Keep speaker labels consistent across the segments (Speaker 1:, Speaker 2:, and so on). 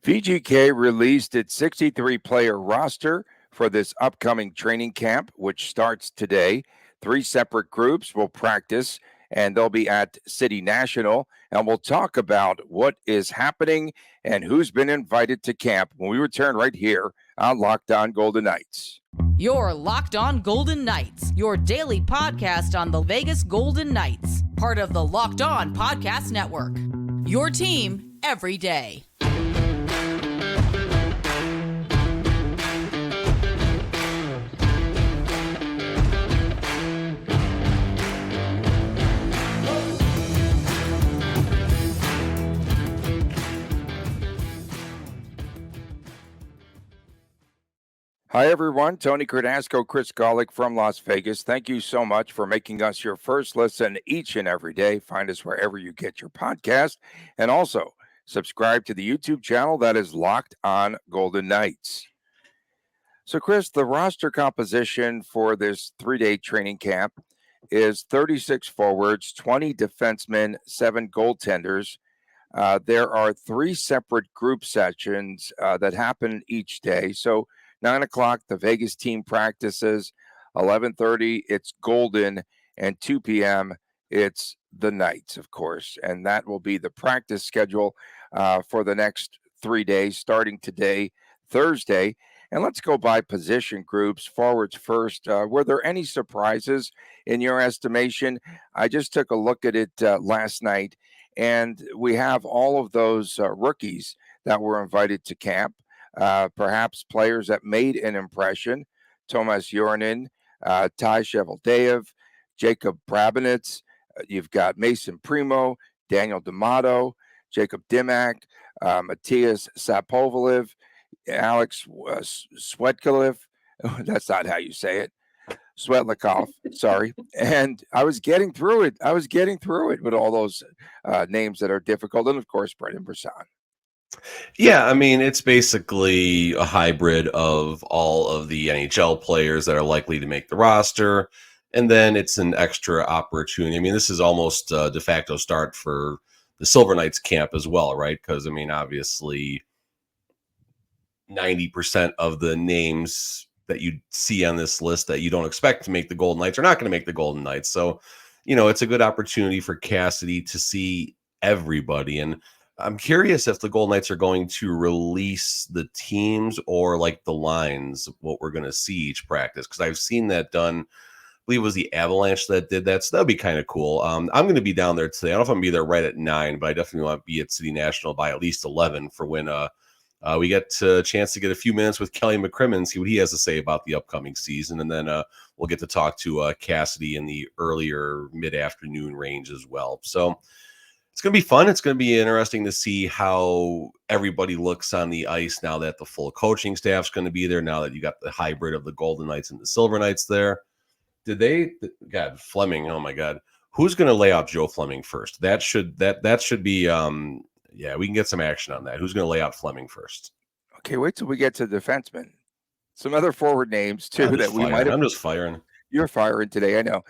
Speaker 1: VGK released its 63-player roster for this upcoming training camp, which starts today. 3 separate groups will practice, and they'll be at City National. And we'll talk about what is happening and who's been invited to camp when we return right here on Locked On Golden Knights.
Speaker 2: Your Locked On Golden Knights, your daily podcast on the Vegas Golden Knights, part of the Locked On Podcast Network. Your team every day.
Speaker 1: Hi, everyone. Tony Cardasco, Chris Golick from Las Vegas. Thank you so much for making us your first listen each and every day. Find us wherever you get your podcast. And also, subscribe to the YouTube channel that is Locked On Golden Knights. So, Chris, the roster composition for this 3-day training camp is 36 forwards, 20 defensemen, 7 goaltenders. There are 3 separate group sessions that happen each day. So, 9 o'clock, the Vegas team practices. 11:30, it's Golden. And 2 p.m., it's the Knights, of course. And that will be the practice schedule for the next 3 days, starting today, Thursday. And let's go by position groups. Forwards first. Were there any surprises in your estimation? I just took a look at it last night, and we have all of those rookies that were invited to camp. Perhaps players that made an impression: Tomas Jurinen, Ty Cheveldaev, Jacob Brabinets. You've got Mason Primo, Daniel D'Amato, Jacob Dimak, Matthias Sapovaliv, Alex Swetkalev. That's not how you say it. Svetlikov, sorry. And I was getting through it. With all those names that are difficult. And, of course, Brendan Brisson.
Speaker 3: Yeah, I mean, it's basically a hybrid of all of the NHL players that are likely to make the roster, and then it's an extra opportunity. I mean, this is almost a de facto start for the Silver Knights camp as well, right? Because, I mean, obviously 90% of the names that you see on this list that you don't expect to make the Golden Knights are not going to make the Golden Knights. So, you know, it's a good opportunity for Cassidy to see everybody. And I'm curious if the Golden Knights are going to release the teams or like the lines, what we're going to see each practice, because I've seen that done. I believe it was the Avalanche that did that, so that'd be kind of cool. I'm going to be down there today. I don't know if I'm going to be there right at 9, but I definitely want to be at City National by at least 11 for when we get a chance to get a few minutes with Kelly McCrimmon, see what he has to say about the upcoming season, and then we'll get to talk to Cassidy in the earlier mid-afternoon range as well. So it's going to be fun. It's going to be interesting to see how everybody looks on the ice now that the full coaching staff's going to be there, now that you got the hybrid of the Golden Knights and the Silver Knights there. God, Fleming, oh my God. Who's going to lay out Joe Fleming first? That should be, yeah, we can get some action on that. Who's going to lay out Fleming first?
Speaker 1: Okay, wait till we get to defensemen. Some other forward names, too,
Speaker 3: I'm
Speaker 1: just
Speaker 3: firing.
Speaker 1: You're firing today, I know.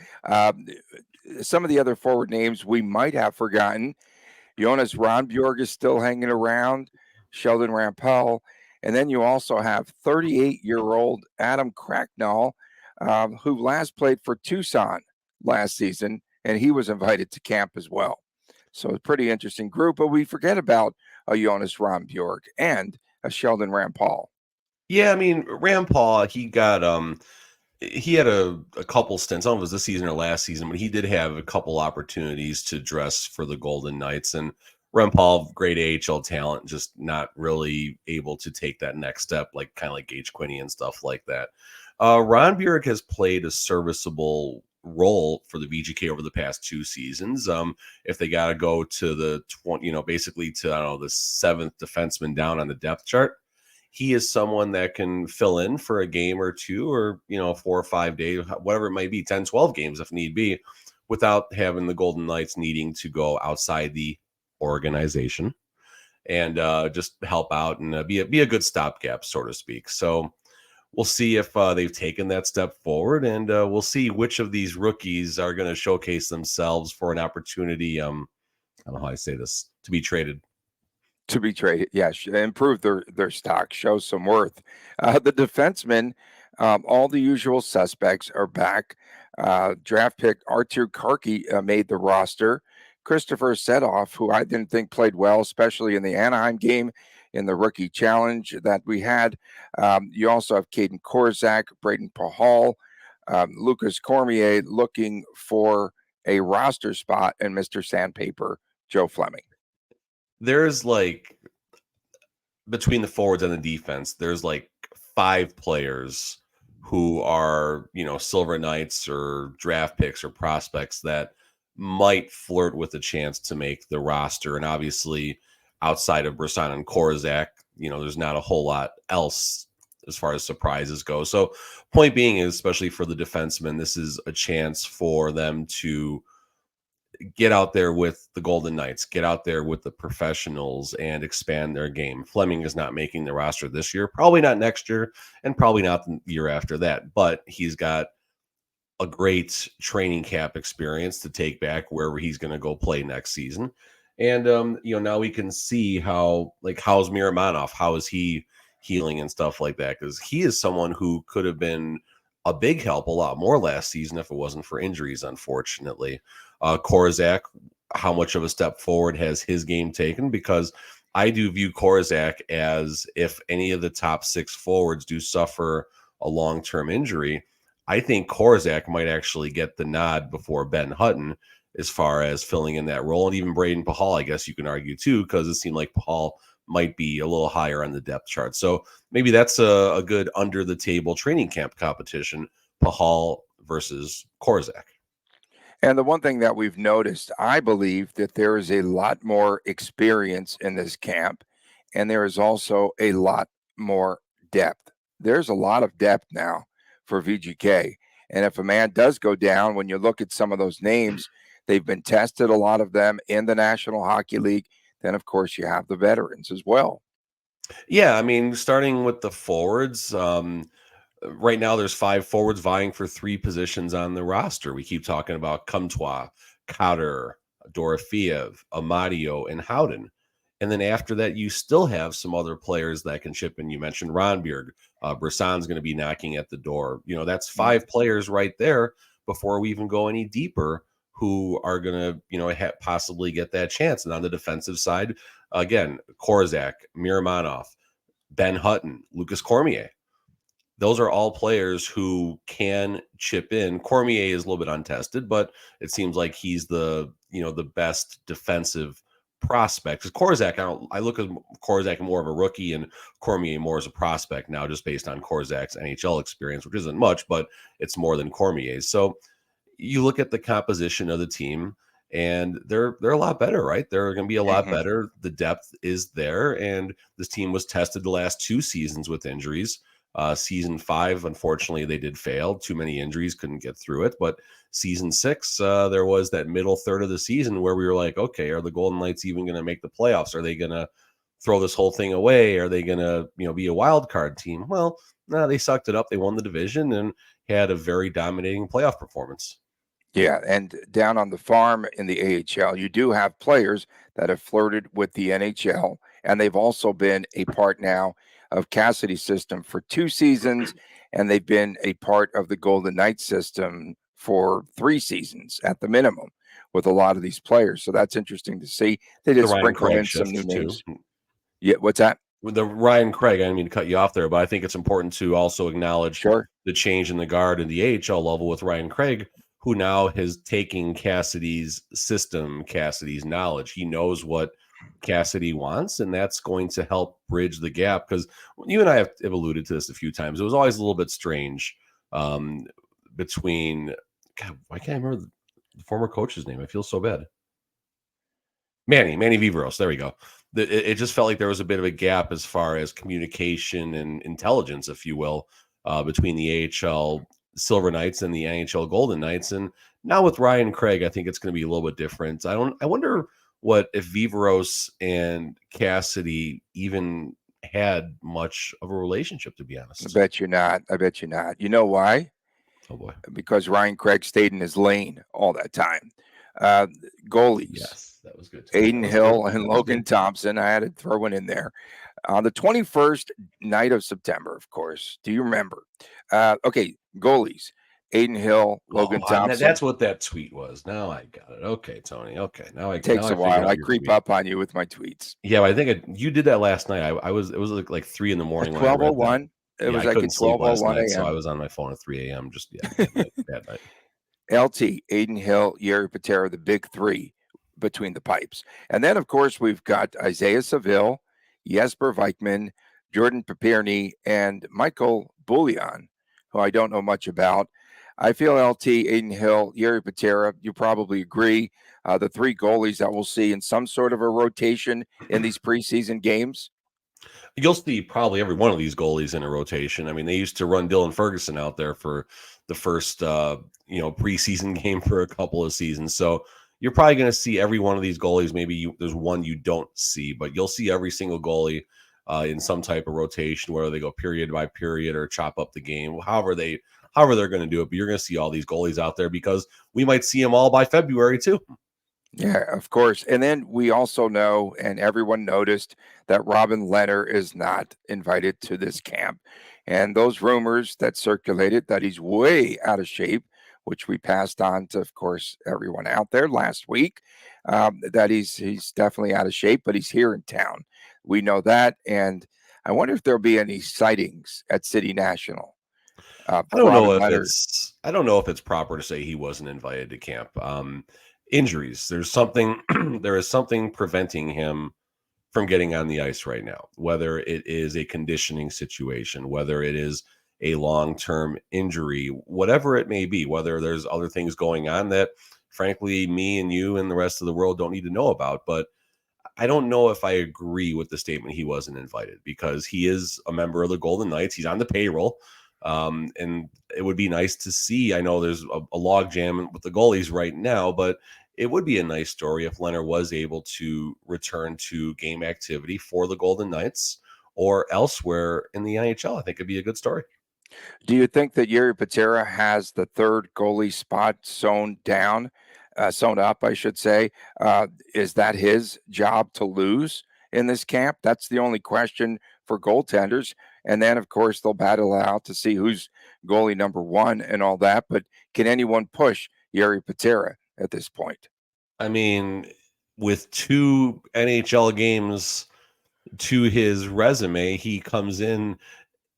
Speaker 1: Some of the other forward names we might have forgotten. Jonas Rondbjerg is still hanging around, Sheldon Rampell. And then you also have 38-year-old Adam Cracknell, who last played for Tucson last season, and he was invited to camp as well. So a pretty interesting group, but we forget about a Jonas Rondbjerg and a Sheldon Rampell.
Speaker 3: Yeah, I mean, Rampell, he had a couple stints. I don't know if it was this season or last season, but he did have a couple opportunities to dress for the Golden Knights. And Rampell, great AHL talent, just not really able to take that next step, kind of like Gage Quinney and stuff like that. Rondbjerg has played a serviceable role for the VGK over the past 2 seasons. If they got to go to the basically to the 7th defenseman down on the depth chart, he is someone that can fill in for a game or 2 or 4 or 5 days, whatever it might be, 10, 12 games if need be, without having the Golden Knights needing to go outside the organization and just help out and be a good stopgap, so to speak. So we'll see if they've taken that step forward, and we'll see which of these rookies are going to showcase themselves for an opportunity. I don't know how I say this, to be traded.
Speaker 1: To be traded, yes, improve their stock, show some worth. The defensemen, all the usual suspects are back. Draft pick Artur Karki made the roster. Christopher Setoff, who I didn't think played well, especially in the Anaheim game in the rookie challenge that we had. You also have Caden Korzak, Braden Pahal, Lucas Cormier looking for a roster spot, and Mr. Sandpaper, Joe Fleming.
Speaker 3: There's like, between the forwards and the defense, there's like 5 players who are, Silver Knights or draft picks or prospects that might flirt with a chance to make the roster. And obviously, outside of Brisson and Korzak, there's not a whole lot else as far as surprises go. So, point being is, especially for the defensemen, this is a chance for them to get out there with the Golden Knights, get out there with the professionals and expand their game. Fleming is not making the roster this year, probably not next year, and probably not the year after that, but he's got a great training camp experience to take back wherever he's going to go play next season. And now we can see how's Miramanov, how is he healing and stuff like that, because he is someone who could have been a big help a lot more last season if it wasn't for injuries, unfortunately. Korzak, how much of a step forward has his game taken? Because I do view Korzak as, if any of the top 6 forwards do suffer a long-term injury, I think Korzak might actually get the nod before Ben Hutton as far as filling in that role. And even Braden Pahal, I guess you can argue too, because it seemed like Pahal might be a little higher on the depth chart. So maybe that's a good under-the-table training camp competition, Pahal versus Korzak.
Speaker 1: And the one thing that we've noticed, I believe that there is a lot more experience in this camp, and there is also a lot more depth. There's a lot of depth now for VGK. And if a man does go down, when you look at some of those names, they've been tested, a lot of them in the National Hockey League. Then, of course, you have the veterans as well.
Speaker 3: Yeah, I mean, starting with the forwards, right now there's 5 forwards vying for 3 positions on the roster. We keep talking about Comtois, Cotter, Dorofeev, Amadio, and Howden. And then after that, you still have some other players that can chip in. You mentioned Ronbjerg. Brisson's going to be knocking at the door. That's 5 players right there before we even go any deeper who are going to, possibly get that chance. And on the defensive side, again, Korzak, Miramanov, Ben Hutton, Lucas Cormier. Those are all players who can chip in. Cormier is a little bit untested, but it seems like he's the best defensive prospect. Because Korzak, I look at Korzak more of a rookie and Cormier more as a prospect now, just based on Korzak's NHL experience, which isn't much, but it's more than Cormier's. So you look at the composition of the team, and they're a lot better, right? They're going to be a lot better. The depth is there, and this team was tested the last 2 seasons with injuries. Season 5, unfortunately, they did fail. Too many injuries, couldn't get through it. But season 6, there was that middle third of the season where we were like, okay, are the Golden Knights even going to make the playoffs? Are they going to throw this whole thing away? Are they going to, be a wild card team? Well, no, they sucked it up. They won the division and had a very dominating playoff performance.
Speaker 1: Yeah, and down on the farm in the AHL, you do have players that have flirted with the NHL, and they've also been a part now of Cassidy's system for 2 seasons, and they've been a part of the Golden Knights system for 3 seasons at the minimum with a lot of these players. So that's interesting to see. They just sprinkle in some new names. Yeah, what's that?
Speaker 3: With the Ryan Craig, I didn't mean to cut you off there, but I think it's important to also acknowledge the change in the guard in the AHL level with Ryan Craig, who now has taken Cassidy's system, Cassidy's knowledge. He knows what Cassidy wants, and that's going to help bridge the gap. Because you and I have alluded to this a few times. It was always a little bit strange between, God, why can't I remember the former coach's name? I feel so bad. Manny Viveros. There we go. It just felt like there was a bit of a gap as far as communication and intelligence, if you will, between the AHL Silver Knights and the NHL Golden Knights. And now with Ryan Craig, I think it's going to be a little bit different. I wonder what if Viveros and Cassidy even had much of a relationship, to be honest.
Speaker 1: I bet you not. You know why?
Speaker 3: Oh boy.
Speaker 1: Because Ryan Craig stayed in his lane all that time. Goalies.
Speaker 3: Yes, That was good.
Speaker 1: Aiden Hill and Logan Thompson. I had to throw one in there. On the 21st night of September, of course. Do you remember? Okay, goalies. Aiden Hill, Logan Thompson.
Speaker 3: That's what that tweet was. Now I got it. Okay, Tony. Okay, now
Speaker 1: It takes a while. I creep up on you with my tweets.
Speaker 3: Yeah, I think you did that last night. It was like 3 in the morning.
Speaker 1: 12:01. It was like at 12:01 a.m.
Speaker 3: So I was on my phone at 3 a.m. Just bad night.
Speaker 1: LT, Aiden Hill, Jiri Patera, the big three between the pipes. And then, of course, we've got Isaiah Seville, Jesper Vikman, Jordan Papirny, and Michael Bouillon, who I don't know much about. I feel LT, Aiden Hill, Jiri Patera, you probably agree, the three goalies that we'll see in some sort of a rotation in these preseason games.
Speaker 3: You'll see probably every one of these goalies in a rotation. I mean, they used to run Dylan Ferguson out there for the first, preseason game for a couple of seasons. So you're probably going to see every one of these goalies. Maybe there's one you don't see, but you'll see every single goalie in some type of rotation, whether they go period by period or chop up the game, however they're going to do it. But you're going to see all these goalies out there because we might see them all by February too.
Speaker 1: Yeah, of course. And then we also know, and everyone noticed, that Robin Lehner is not invited to this camp. And those rumors that circulated that he's way out of shape, which we passed on to, of course, everyone out there last week, that he's definitely out of shape, but he's here in town. We know that. And I wonder if there'll be any sightings at City National.
Speaker 3: I don't know if it's proper to say he wasn't invited to camp. Injuries. There is something preventing him from getting on the ice right now, whether it is a conditioning situation, whether it is a long-term injury, whatever it may be, whether there's other things going on that, frankly, me and you and the rest of the world don't need to know about. But I don't know if I agree with the statement he wasn't invited, because he is a member of the Golden Knights. He's on the payroll. And it would be nice to see. I know there's a log jam with the goalies right now, but it would be a nice story if Lehner was able to return to game activity for the Golden Knights or elsewhere in the NHL. I think it'd be a good story.
Speaker 1: Do you think that Jiri Patera has the third goalie spot sewn up, I should say? Is that his job to lose in this camp? That's the only question for goaltenders. And then, of course, they'll battle it out to see who's goalie number one and all that. But can anyone push Jiri Patera at this point?
Speaker 3: I mean, with 2 NHL games to his resume, he comes in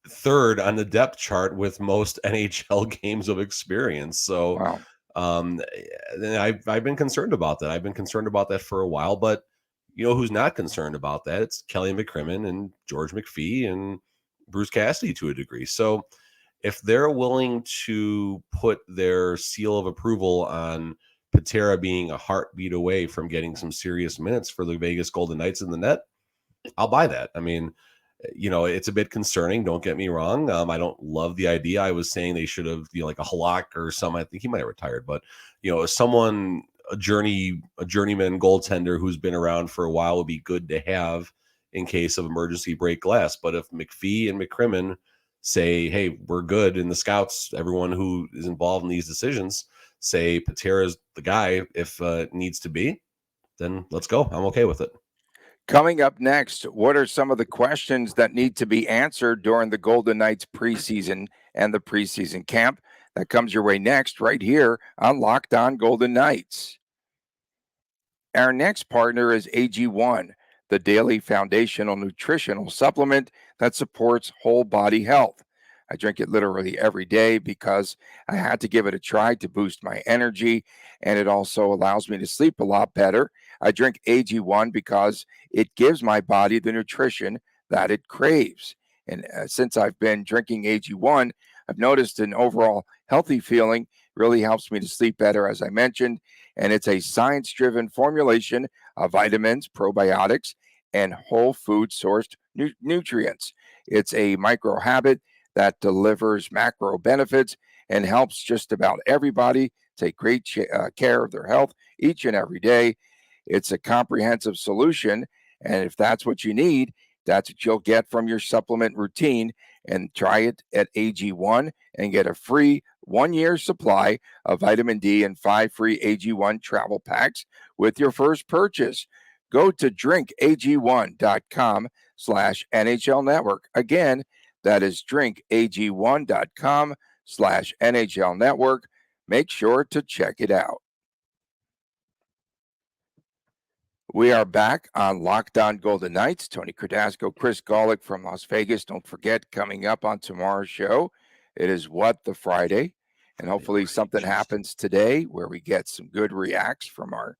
Speaker 3: third on the depth chart with most NHL games of experience. So
Speaker 1: wow.
Speaker 3: I've been concerned about that. I've been concerned about that for a while, but you know who's not concerned about that? It's Kelly McCrimmon and George McPhee and Bruce Cassidy to a degree. So if they're willing to put their seal of approval on Patera being a heartbeat away from getting some serious minutes for the Vegas Golden Knights in the net, I'll buy that. I mean, it's a bit concerning. Don't get me wrong. I don't love the idea. I was saying they should have, like a Halak or some. I think he might have retired, but someone, a journeyman goaltender who's been around for a while would be good to have in case of emergency break glass. But if McPhee and McCrimmon say, hey, we're good, and the scouts, everyone who is involved in these decisions, say Patera's the guy if it needs to be, then let's go. I'm okay with it.
Speaker 1: Coming up next, what are some of the questions that need to be answered during the Golden Knights preseason and the preseason camp? That comes your way next, right here on Locked On Golden Knights. Our next partner is AG1, the daily foundational nutritional supplement that supports whole body health. I drink it literally every day because I had to give it a try to boost my energy, and it also allows me to sleep a lot better. I drink AG1 because it gives my body the nutrition that it craves. And since I've been drinking AG1, I've noticed an overall healthy feeling. Really helps me to sleep better, as I mentioned. And it's a science-driven formulation of vitamins, probiotics, and whole food sourced nutrients. It's a micro habit that delivers macro benefits and helps just about everybody take great care of their health each and every day. It's a comprehensive solution, and if that's what you need, that's what you'll get from your supplement routine. and try it at AG1 and get a free 1-year supply of vitamin D and 5 free AG1 Travel Packs with your first purchase. Go to drinkag1.com/NHL Network. Again, that is drinkag1.com/NHL Network. Make sure to check it out. We are back on Locked On Golden Knights. Tony Cardasco, Chris Golick from Las Vegas. Don't forget, coming up on tomorrow's show, it is What the Friday. And hopefully something happens today where we get some good reacts from our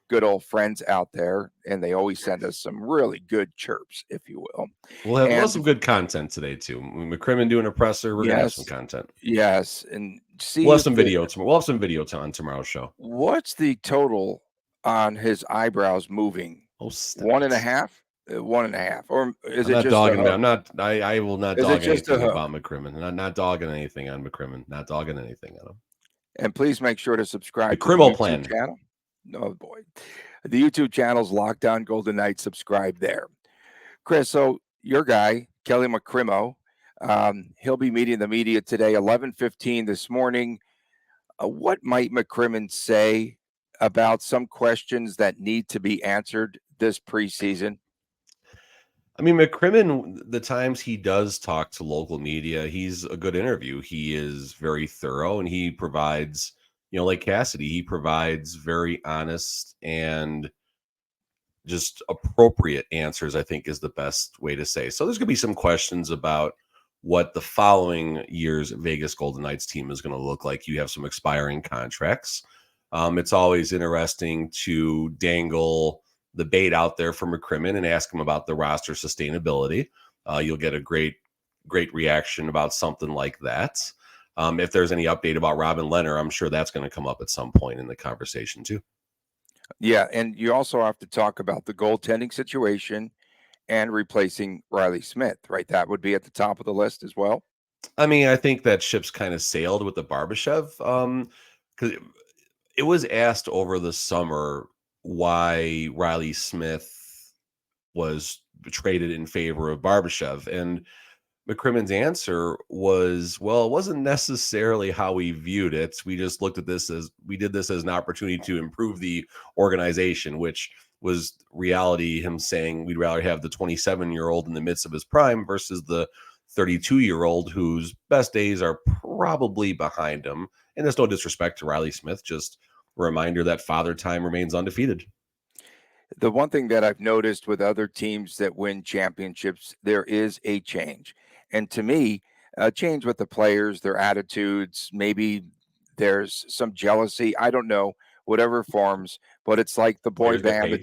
Speaker 1: good old friends out there. And they always send us some really good chirps, if you will.
Speaker 3: We'll have some good content today, too. McCrimmon doing a presser. We're going to have some content.
Speaker 1: Yes. And see,
Speaker 3: we'll have some video tomorrow. We'll have some video on tomorrow's show.
Speaker 1: What's the total on his eyebrows moving? 1.5? 1.5, or is it just?
Speaker 3: I will not dog anything about McCrimmon. Not dogging anything on McCrimmon. Not dogging anything on him.
Speaker 1: And please make sure to subscribe
Speaker 3: to the YouTube
Speaker 1: channel. Oh boy, the YouTube channel's Locked On Golden Knights. Subscribe there, Chris. So your guy Kelly McCrimmon, he'll be meeting the media today, 11:15 this morning. What might McCrimmon say about some questions that need to be answered this preseason?
Speaker 3: I mean, McCrimmon, the times he does talk to local media, he's a good interview. He is very thorough, and he provides, like Cassidy, he provides very honest and just appropriate answers, I think is the best way to say. So there's going to be some questions about what the following year's Vegas Golden Knights team is going to look like. You have some expiring contracts. It's always interesting to dangle the bait out there for McCrimmon and ask him about the roster sustainability. You'll get a great reaction about something like that. If there's any update about Robin Lehner, I'm sure that's going to come up at some point in the conversation too.
Speaker 1: Yeah, and you also have to talk about the goaltending situation and replacing Riley Smith, right? That would be at the top of the list as well.
Speaker 3: I mean, I think that ship's kind of sailed with the Barbashev, because it was asked over the summer why Riley Smith was traded in favor of Barbashev. And McCrimmon's answer was, well, it wasn't necessarily how we viewed it. We just looked at this as, we did this as an opportunity to improve the organization, which was reality, him saying we'd rather have the 27-year-old in the midst of his prime versus the 32-year-old whose best days are probably behind him. And there's no disrespect to Riley Smith, just a reminder that Father Time remains undefeated.
Speaker 1: The one thing that I've noticed with other teams that win championships, there is a change. And to me, a change with the players, their attitudes, maybe there's some jealousy. I don't know, whatever forms, but it's like the boy band.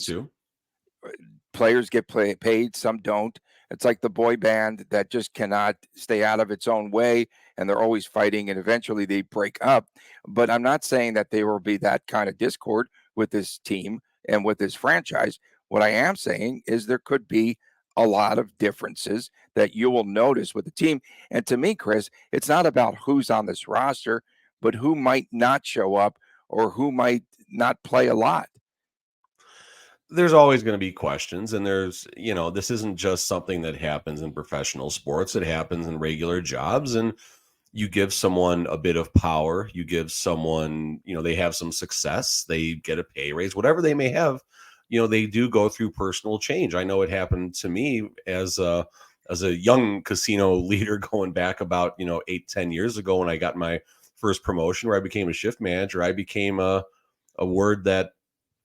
Speaker 1: Players get paid, some don't. It's like the boy band that just cannot stay out of its own way, and they're always fighting, and eventually they break up. But I'm not saying that there will be that kind of discord with this team and with this franchise. What I am saying is there could be a lot of differences that you will notice with the team. And to me, Chris, it's not about who's on this roster, but who might not show up or who might not play a lot.
Speaker 3: There's always going to be questions, and there's, this isn't just something that happens in professional sports. It happens in regular jobs, and you give someone a bit of power, you give someone, they have some success, they get a pay raise, whatever they may have, they do go through personal change. I know it happened to me as a young casino leader going back about, 8-10 years ago when I got my first promotion where I became a shift manager. I became a word that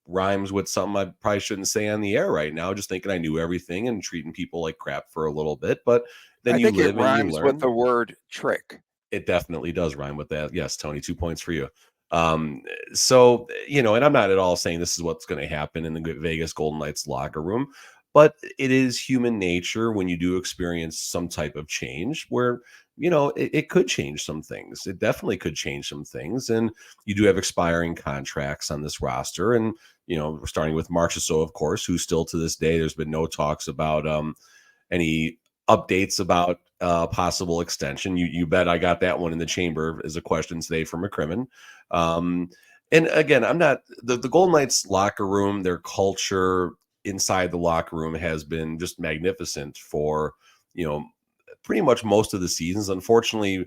Speaker 3: rhymes with something I probably shouldn't say on the air right now, just thinking I knew everything and treating people like crap for a little bit. But then you live and you learn.
Speaker 1: With the word trick.
Speaker 3: It definitely does rhyme with that. Yes, Tony, 2 points for you. So, and I'm not at all saying this is what's going to happen in the Vegas Golden Knights locker room, but it is human nature when you do experience some type of change where, it could change some things. It definitely could change some things. And you do have expiring contracts on this roster. And, we're starting with Marchessault, of course, who still to this day, there's been no talks about any updates about possible extension. You bet I got that one in the chamber as a question today from McCrimmon. And again, I'm not the Golden Knights locker room, their culture inside the locker room has been just magnificent for, pretty much most of the seasons. Unfortunately,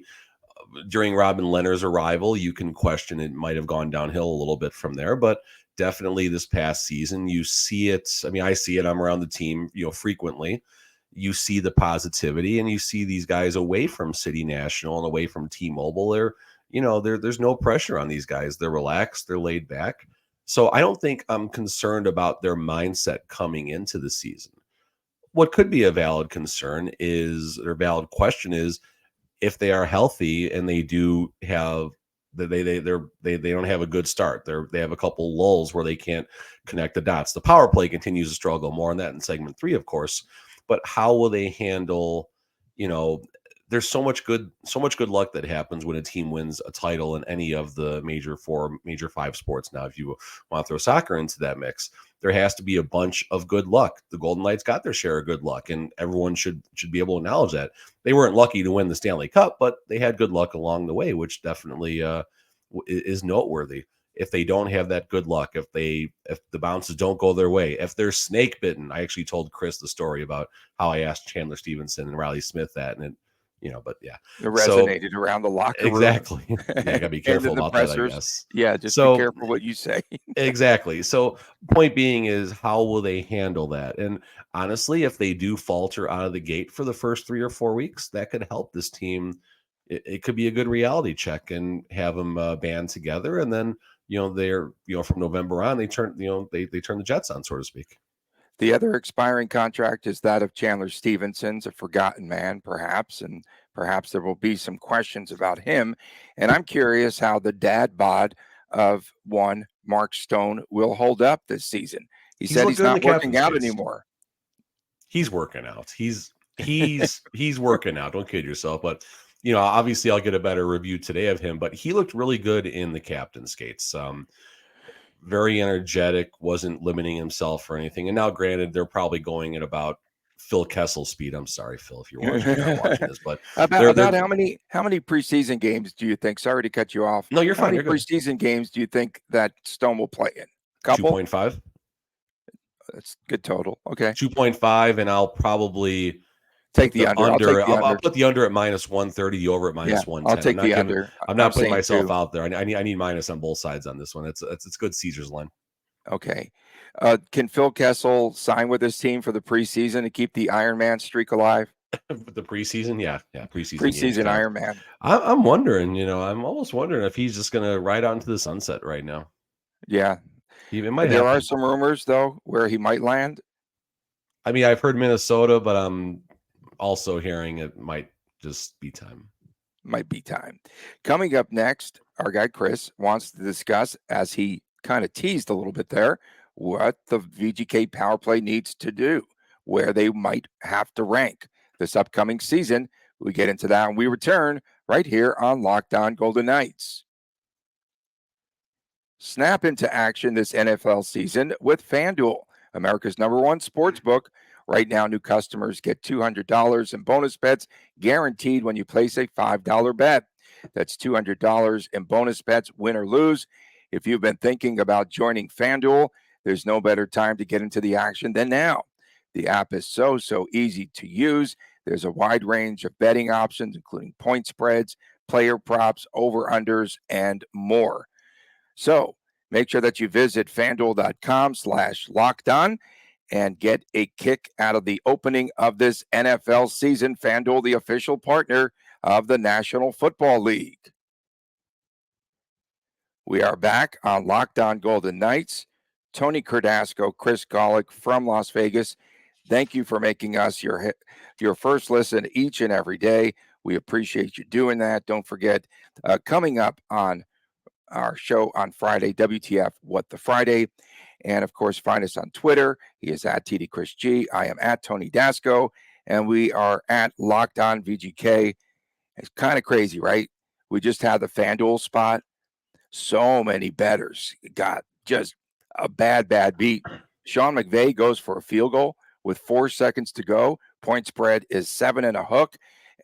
Speaker 3: during Robin Leonard's arrival, you can question it might have gone downhill a little bit from there, but definitely this past season, you see it. I mean, I see it. I'm around the team, frequently. You see the positivity, and you see these guys away from City National and away from T-Mobile. There's no pressure on these guys. They're relaxed. They're laid back. So I don't think I'm concerned about their mindset coming into the season. What could be a valid concern or valid question is, if they are healthy and they do have they don't have a good start. They have a couple lulls where they can't connect the dots. The power play continues to struggle. More on that in segment 3, of course. But how will they handle, there's so much good luck that happens when a team wins a title in any of the major 5 sports. Now, if you want to throw soccer into that mix, there has to be a bunch of good luck. The Golden Knights got their share of good luck, and everyone should be able to acknowledge that. They weren't lucky to win the Stanley Cup, but they had good luck along the way, which definitely is noteworthy. If they don't have that good luck, if the bounces don't go their way, if they're snake bitten. I actually told Chris the story about how I asked Chandler Stevenson and Riley Smith that, and but yeah,
Speaker 1: it resonated around the locker room.
Speaker 3: Exactly. Yeah, gotta be careful about that, I guess.
Speaker 1: Yeah, just be careful what you say.
Speaker 3: Exactly. So point being is, how will they handle that? And honestly, if they do falter out of the gate for the first 3 or 4 weeks, that could help this team. It could be a good reality check and have them band together, and then they're from November on, they turn they turn the Jets on, so to speak.
Speaker 1: The other expiring contract is that of Chandler Stevenson's, a forgotten man, perhaps, and perhaps there will be some questions about him. And I'm curious how the dad bod of one Mark Stone will hold up this season. He said he's not working out anymore.
Speaker 3: He's working out. He's working out. Don't kid yourself. But obviously, I'll get a better review today of him. But he looked really good in the captain skates. Very energetic, wasn't limiting himself or anything. And now, granted, they're probably going at about Phil Kessel speed. I'm sorry, Phil, if you're watching this, but
Speaker 1: about how many preseason games do you think? Sorry to cut you off.
Speaker 3: No, you're fine.
Speaker 1: How many preseason games do you think that Stone will play in? Couple?
Speaker 3: 2.5.
Speaker 1: That's good total. Okay,
Speaker 3: 2.5, and I'll probably
Speaker 1: take the under.
Speaker 3: I'll put the under at -130, the over at -110.
Speaker 1: I'll take the under.
Speaker 3: I'm not putting myself out there. I need minus on both sides on this one. It's good Caesar's line.
Speaker 1: Okay. Can Phil Kessel sign with his team for the preseason to keep the Iron Man streak alive?
Speaker 3: The preseason, yeah,
Speaker 1: preseason Iron Man.
Speaker 3: I'm wondering. I'm almost wondering if he's just going to ride on to the sunset right now.
Speaker 1: Yeah,
Speaker 3: it might.
Speaker 1: There are some rumors though where he might land.
Speaker 3: I mean, I've heard Minnesota, but I'm also hearing it might just be time.
Speaker 1: Coming up next, our guy Chris wants to discuss, as he kind of teased a little bit there, what the VGK power play needs to do, where they might have to rank this upcoming season. We get into that when we return right here on Locked On Golden Knights. Snap into action this NFL season with FanDuel, America's #1 sportsbook. Right now, new customers get $200 in bonus bets guaranteed when you place a $5 bet. That's $200 in bonus bets, win or lose. If you've been thinking about joining FanDuel, there's no better time to get into the action than now. The app is so easy to use. There's a wide range of betting options, including point spreads, player props, over-unders, and more. So make sure that you visit FanDuel.com/lockedon and get a kick out of the opening of this NFL season. FanDuel, the official partner of the National Football League. We are back on Locked On Golden Knights. Tony Cardasco, Chris Golick from Las Vegas. Thank you for making us your first listen each and every day. We appreciate you doing that. Don't forget, coming up on our show on Friday, WTF What the Friday. And of course, find us on Twitter. He is at TDChrisG. I am at Tony Dasco. And we are at Locked On VGK. It's kind of crazy, right? We just had the FanDuel spot. So many bettors got just a bad beat. Sean McVay goes for a field goal with 4 seconds to go. Point spread is 7 and a hook.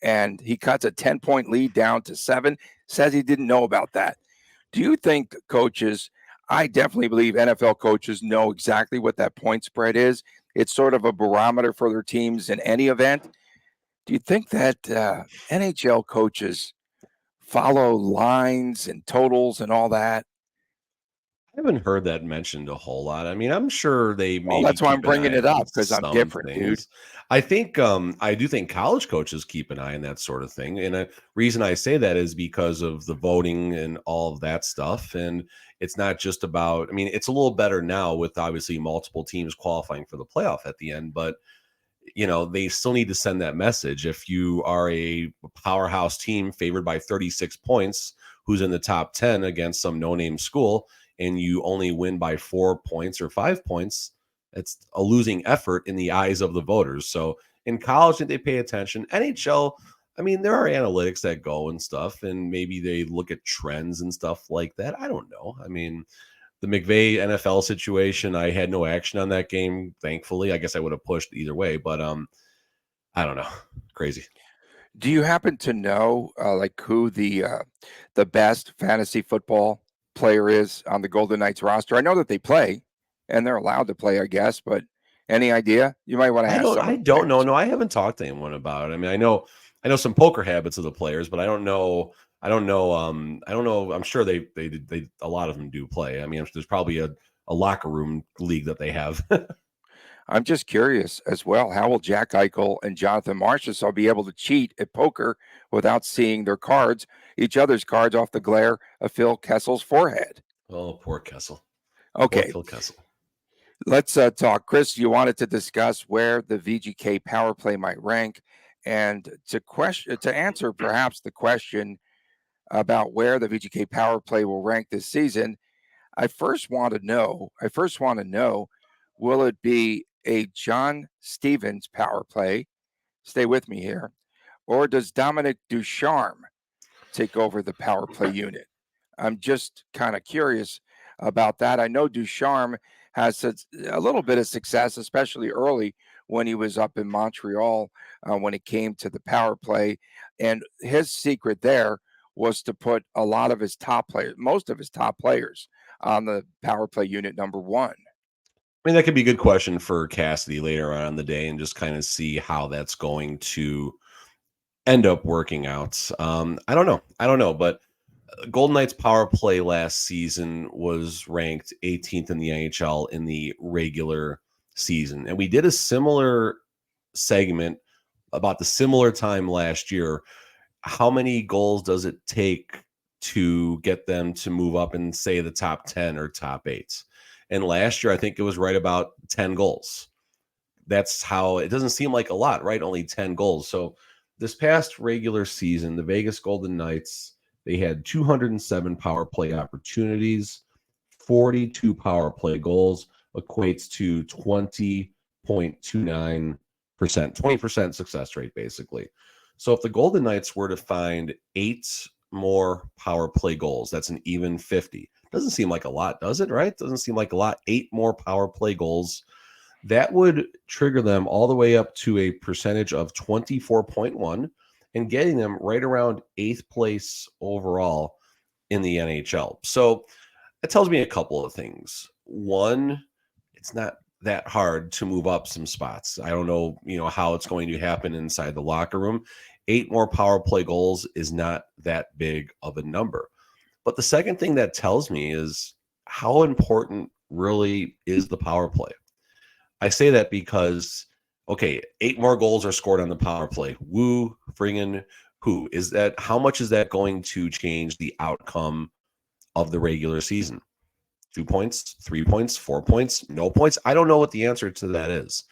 Speaker 1: And he cuts a 10-point lead down to 7. Says he didn't know about that. Do you think coaches, I definitely believe NFL coaches know exactly what that point spread is. It's sort of a barometer for their teams in any event. Do you think that NHL coaches follow lines and totals and all that?
Speaker 3: I haven't heard that mentioned a whole lot. I mean, I'm sure they
Speaker 1: Well,
Speaker 3: maybe
Speaker 1: that's why I'm
Speaker 3: keep an
Speaker 1: bringing
Speaker 3: eye
Speaker 1: it
Speaker 3: on
Speaker 1: up because I'm
Speaker 3: some
Speaker 1: different, dude.
Speaker 3: things. I do think college coaches keep an eye on that sort of thing. And a reason I say that is because of the voting and all of that stuff. And it's not just about, I mean, it's a little better now with obviously multiple teams qualifying for the playoff at the end, but they still need to send that message. If you are a powerhouse team favored by 36 points, who's in the top 10 against some no-name school, and you only win by 4 points or 5 points, it's a losing effort in the eyes of the voters. So in college, did they pay attention? NHL, I mean, there are analytics that go and stuff, and maybe they look at trends and stuff like that. I don't know. I mean, the McVay NFL situation, I had no action on that game, thankfully. I guess I would have pushed either way, but I don't know. Crazy.
Speaker 1: Do you happen to know like who the best fantasy football player is on the Golden Knights roster? I know that they play and they're allowed to play, I guess, but any idea? You might want to ask some of
Speaker 3: I
Speaker 1: the
Speaker 3: don't know.
Speaker 1: players.
Speaker 3: No, I haven't talked to anyone about it. I mean, I know some poker habits of the players, but I don't know. I'm sure they a lot of them do play. I mean, there's probably a locker room league that they have.
Speaker 1: I'm just curious as well. How will Jack Eichel and Jonathan Marchessault be able to cheat at poker without seeing each other's cards off the glare of Phil Kessel's forehead?
Speaker 3: Oh, poor Kessel. Poor
Speaker 1: Okay,
Speaker 3: Phil Kessel.
Speaker 1: let's talk. Chris, you wanted to discuss where the VGK power play might rank, and to answer perhaps the question about where the VGK power play will rank this season. I first want to know. Will it be a John Stevens power play? Stay with me here, or does Dominic Ducharme take over the power play unit? I'm just kind of curious about that. I know Ducharme has a little bit of success, especially early when he was up in Montreal when it came to the power play. And his secret there was to put a lot of his top players, most of his top players, on the power play unit number one.
Speaker 3: I mean, that could be a good question for Cassidy later on in the day and just kind of see how that's going to end up working out. I don't know. But Golden Knights power play last season was ranked 18th in the NHL in the regular season. And we did a similar segment about the similar time last year. How many goals does it take to get them to move up and say the top 10 or top 8? And last year, I think it was right about 10 goals. That's how it doesn't seem like a lot, right? Only 10 goals. So this past regular season, the Vegas Golden Knights, they had 207 power play opportunities, 42 power play goals, equates to 20.29%, 20% success rate, basically. So if the Golden Knights were to find 8 more power play goals, that's an even 50. Doesn't seem like a lot, does it? Right? Doesn't seem like a lot. 8 more power play goals, that would trigger them all the way up to a percentage of 24.1 and getting them right around 8th place overall in the NHL. So that tells me a couple of things. One, it's not that hard to move up some spots. I don't know, how it's going to happen inside the locker room. 8 more power play goals is not that big of a number. But the second thing that tells me is how important really is the power play. I say that because, okay, 8 more goals are scored on the power play. Woo, friggin' who is that? How much is that going to change the outcome of the regular season? 2 points, 3 points, 4 points, no points. I don't know what the answer to that is.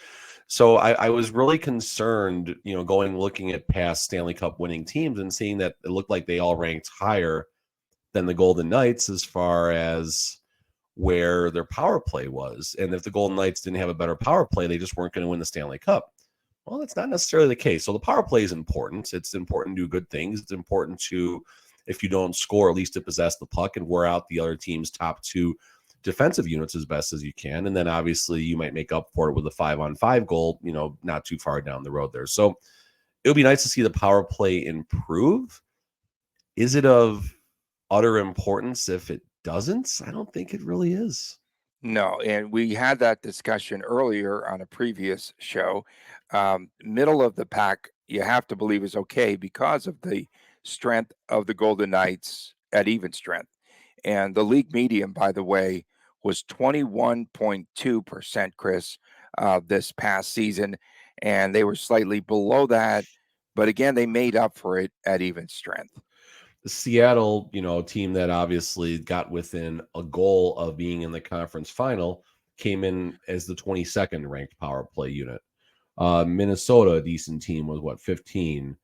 Speaker 3: So I was really concerned, looking at past Stanley Cup winning teams and seeing that it looked like they all ranked higher than the Golden Knights as far as where their power play was. And if the Golden Knights didn't have a better power play, they just weren't going to win the Stanley Cup. Well, that's not necessarily the case. So the power play is important. It's important to do good things. It's important to, if you don't score, at least to possess the puck and wear out the other team's top 2 defensive units as best as you can. And then obviously you might make up for it with a 5-on-5 goal, not too far down the road there. So it would be nice to see the power play improve. Is it of utter importance if it doesn't? I don't think it really is.
Speaker 1: No, and we had that discussion earlier on a previous show. Middle of the pack, you have to believe is okay because of the strength of the Golden Knights at even strength. And the league median, by the way, was 21.2%, Chris, this past season. And they were slightly below that. But again, they made up for it at even strength.
Speaker 3: Seattle, team that obviously got within a goal of being in the conference final, came in as the 22nd ranked power play unit. Minnesota, a decent team, was 15.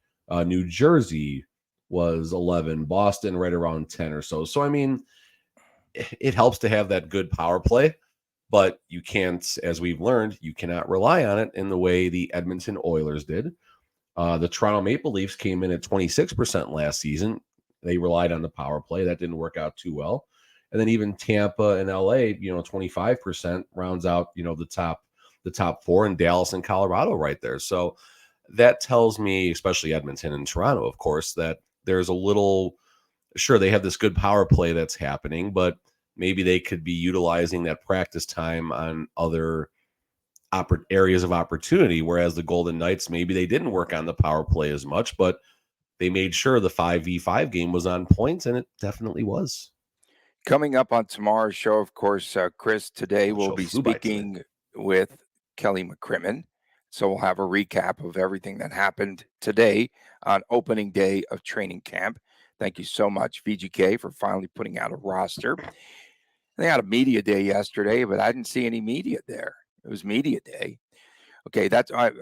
Speaker 3: New Jersey was 11. Boston, right around 10 or so. So, I mean, it helps to have that good power play, but you can't, as we've learned, you cannot rely on it in the way the Edmonton Oilers did. The Toronto Maple Leafs came in at 26% last season. They relied on the power play. That didn't work out too well. And then even Tampa and LA, 25% rounds out, the top four, and Dallas and Colorado right there. So that tells me, especially Edmonton and Toronto, of course, that there's a little, sure, they have this good power play that's happening, but maybe they could be utilizing that practice time on other areas of opportunity, whereas the Golden Knights, maybe they didn't work on the power play as much, but they made sure the 5v5 game was on points, and it definitely was.
Speaker 1: Coming up on tomorrow's show, of course, Chris, today we'll be speaking with Kelly McCrimmon. So we'll have a recap of everything that happened today on opening day of training camp. Thank you so much, VGK, for finally putting out a roster. They had a media day yesterday, but I didn't see any media there. It was media day. Okay,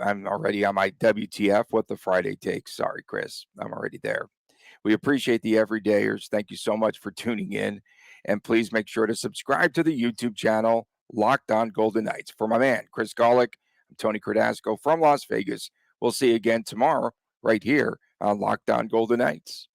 Speaker 1: I'm already on my WTF, what the Friday takes. Sorry, Chris, I'm already there. We appreciate the everydayers. Thank you so much for tuning in. And please make sure to subscribe to the YouTube channel, Locked On Golden Knights. For my man, Chris Golick, I'm Tony Cardasco from Las Vegas. We'll see you again tomorrow right here on Locked On Golden Knights.